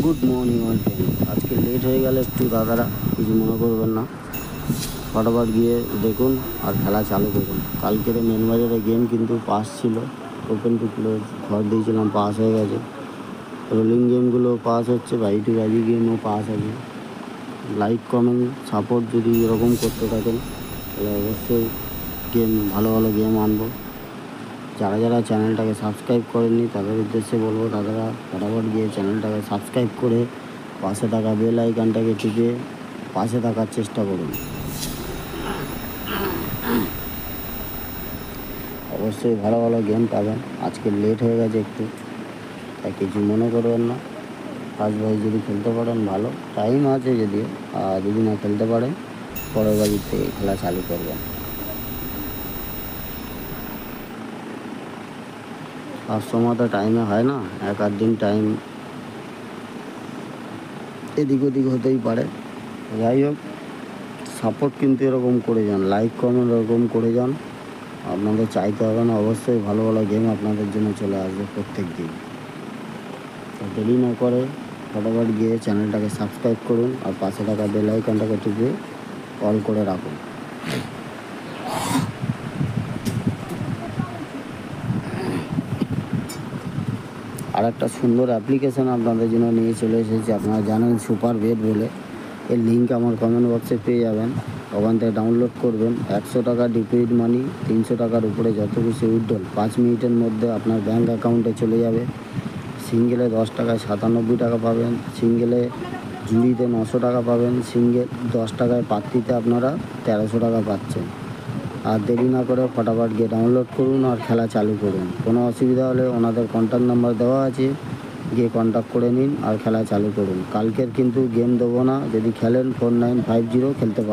Good morning all friends. আজকে late হয়ে গেলে একটু দাদারা কিছু মনে করবেন না, ফটাফট গিয়ে দেখুন আর খেলা চালু করুন। কালকের মেন বাজারে গেম কিন্তু পাস ছিল, ওপেন টু ক্লোজ ঘর দিয়েছিলাম, পাস হয়ে গেছে। রোলিং গেমগুলো পাস হচ্ছে, বাই টু বাজি গেমও পাস আছে। লাইক কমেন্ট সাপোর্ট যদি এরকম করতে থাকেন তাহলে অবশ্যই গেম ভালো ভালো গেম আনবো। যারা যারা চ্যানেলটাকে সাবস্ক্রাইব করেননি তাদের উদ্দেশ্যে বলবো, দাদারা ফটাফট গিয়ে চ্যানেলটাকে সাবস্ক্রাইব করে পাশে থাকা বেল আইকনটাকে টিপে পাশে থাকার চেষ্টা করুন। অবশ্যই ভালো ভালো গেম পাবেন। আজকে লেট হয়ে গেছে একটু, তাই কিছু মনে করবেন না। ফার্স্ট ভাই যদি খেলতে পারেন ভালো, টাইম আছে যদিও, আর যদি না খেলতে পারেন পরের বাজির থেকে খেলা চালু করবেন। সব সময় তো টাইমে হয় না, এক আধ দিন টাইম এদিক ওদিক হতেই পারে। যাই হোক, সাপোর্ট কিন্তু এরকম করে যান, লাইক কমেন্ট এরকম করে যান। আপনাদের চাইতে হবে না, অবশ্যই ভালো ভালো গেম আপনাদের জন্য চলে আসবে প্রত্যেক দিন। তো দেরি না করে ফটাফট গিয়ে চ্যানেলটাকে সাবস্ক্রাইব করুন আর পাশে থাকা বেল আইকনটাকে টিপে অল করে রাখুন। আর একটা সুন্দর অ্যাপ্লিকেশান আপনাদের জন্য নিয়ে চলে এসেছি, আপনারা জানেন সুপার বেট বলে। এর লিঙ্ক আমার কমেন্ট বক্সে পেয়ে যাবেন, ওখান থেকে ডাউনলোড করবেন। 100 টাকা ডিপোজিট মানি, 300 টাকার উপরে যত কিছু উইথড্রল 5 মিনিটের মধ্যে আপনার ব্যাঙ্ক অ্যাকাউন্টে চলে যাবে। সিঙ্গেলে 10 টাকায় 97 টাকা পাবেন, সিঙ্গেলে জুড়িতে 900 টাকা পাবেন, সিঙ্গেল 10 টাকায় পাত্তিতে আপনারা 1300 টাকা পাচ্ছেন। আর দেরি না করে ফটাফট গিয়ে ডাউনলোড করুন আর খেলা চালু করুন। কোনো অসুবিধা হলে ওনাদের কন্ট্যাক্ট নাম্বার দেওয়া আছে, গিয়ে কন্ট্যাক্ট করে নিন আর খেলা চালু করুন। কালকের কিন্তু গেম দেবো না, যদি খেলেন 4950 খেলতে পারেন।